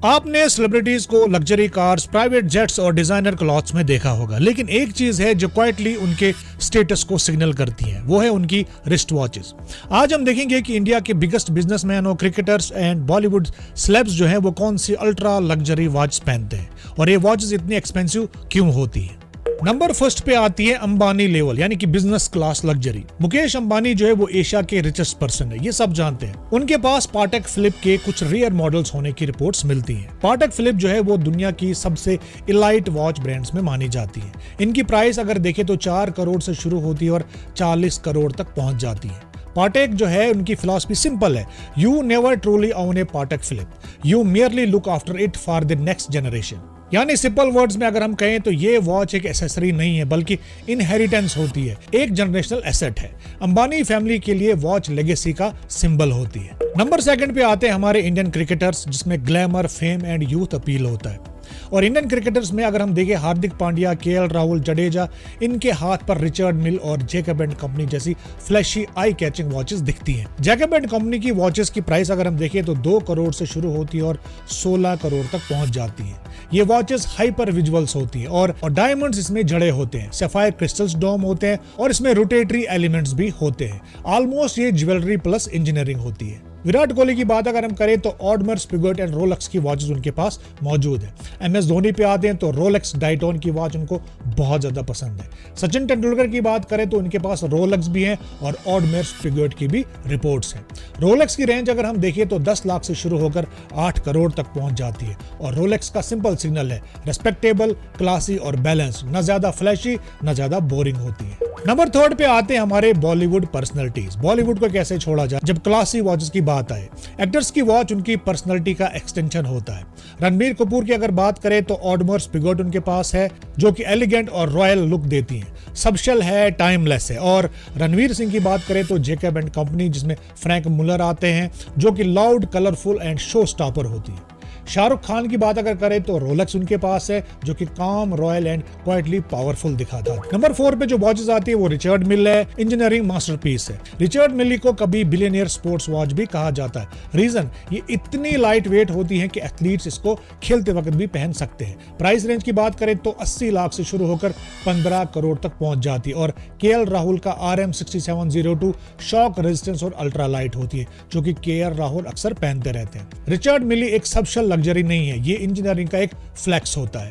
आपने सेलिब्रिटीज को luxury cars, private jets और डिजाइनर क्लॉथ्स में देखा होगा, लेकिन एक चीज है जो क्वाइटली उनके स्टेटस को सिग्नल करती है, वो है उनकी रिस्ट वॉचेस। आज हम देखेंगे कि इंडिया के बिगेस्ट बिजनेसमैन और क्रिकेटर्स एंड बॉलीवुड सेलेब्स जो हैं वो कौन सी अल्ट्रा लग्जरी वॉच पहनते हैं और ये वॉचेस इतनी एक्सपेंसिव क्यों होती है। नंबर फर्स्ट पे आती है अंबानी लेवल यानी कि business class luxury. Mukesh Ambani जो है वो एशिया के रिचेस्ट पर्सन है, ये सब जानते हैं। उनके पास पाटेक फिलिप के कुछ रेयर मॉडल्स होने की रिपोर्ट्स मिलती हैं। पाटेक फिलिप जो है वो दुनिया की सबसे इलाइट वॉच ब्रांड्स में मानी जाती है। इनकी प्राइस अगर देखें तो 4 करोड़ से शुरू होती है और 40 करोड़ तक पहुंच जाती है। पाटेक जो है उनकी फिलॉसफी सिंपल है, you never truly own a Patek Philippe, you merely look after it for the next generation. यानी सिंपल वर्ड्स में अगर हम कहें तो ये वॉच एक एसेसरी नहीं है बल्कि इनहेरिटेंस होती है, एक जनरेशनल एसेट है। अंबानी फैमिली के लिए वॉच लेगेसी का सिंबल होती है। नंबर सेकंड पे आते हैं हमारे इंडियन क्रिकेटर्स जिसमें glamour, fame and youth appeal होता है। और इंडियन क्रिकेटर्स में अगर हम देखें हार्दिक पांड्या, केएल राहुल, जडेजा, इनके हाथ पर रिचर्ड मिल और जैकब एंड कंपनी जैसी फ्लैशी आई कैचिंग वॉचेस दिखती हैं। जैकब एंड कंपनी की वॉचेस की प्राइस अगर हम देखें तो 2 करोड़ से शुरू होती है और 16 करोड़ तक पहुंच जाती है। ये वॉचेस हाइपर विजुअल्स होती है और डायमंड्स इसमें जड़े होते हैं, सफायर क्रिस्टल्स डोम होते हैं और इसमें रोटेटरी एलिमेंट्स भी होते हैं। ऑलमोस्ट ये ज्वेलरी प्लस इंजीनियरिंग होती है। विराट कोहली की बात अगर हम करें तो ऑडमर, पिगोट एंड रोलेक्स की वॉचेस उनके पास मौजूद है। एमएस धोनी पे आते हैं तो रोलेक्स डायटोन की वॉच उनको बहुत ज्यादा पसंद है। सचिन तेंदुलकर की बात करें तो उनके पास रोलेक्स भी है और ऑडमर, पिगोट की भी रिपोर्ट्स हैं। रोलेक्स की रेंज अगर हम देखें तो 10 लाख से शुरू होकर 8 करोड़ तक पहुंच जाती है और रोलेक्स का सिंपल सिग्नल है रेस्पेक्टेबल, क्लासी और बैलेंस्ड, न ज्यादा फ्लैशी न ज्यादा बोरिंग होती है। नंबर थर्ड पे आते हैं हमारे बॉलीवुड पर्सनैलिटीज। बॉलीवुड को कैसे छोड़ा जाए जब क्लासी वॉचेस की बात आए। एक्टर्स की वॉच उनकी पर्सनैलिटी का एक्सटेंशन होता है। रणबीर कपूर की अगर बात करें तो ऑडमर, पिगोट उनके पास है जो कि एलिगेंट और रॉयल लुक देती हैं, सबशल है, टाइमलेस है। और रणवीर सिंह की बात करें तो जैकब एंड कंपनी जिसमें फ्रैंक मुलर आते हैं जो कि loud, colourful and show stopper होती है। शाहरुख खान की बात अगर करें तो रोलेक्स उनके पास है जो कि काम, रॉयल एंड क्वाइटली पावरफुल दिखाता है। नंबर 4 पे जो वॉचेस आती है वो रिचर्ड मिल है, इंजीनियरिंग मास्टरपीस है। रिचर्ड मिल को कभी बिलियनियर स्पोर्ट्स वॉच भी कहा जाता है। रीजन, ये इतनी लाइट वेट होती है कि एथलीट्स इसको खेलते वक्त भी पहन सकते हैं। प्राइस रेंज की बात करें तो 80 लाख से शुरू होकर 15 करोड़ तक पहुंच जाती है। और केएल राहुल का RM6702 शॉक रेजिस्टेंस और अल्ट्रा लाइट होती है जो कि केएल राहुल अक्सर पहनते रहते हैं। रिचर्ड मिली एक सबशल लग्जरी नहीं है, ये इंजीनियरिंग का एक फ्लेक्स होता है।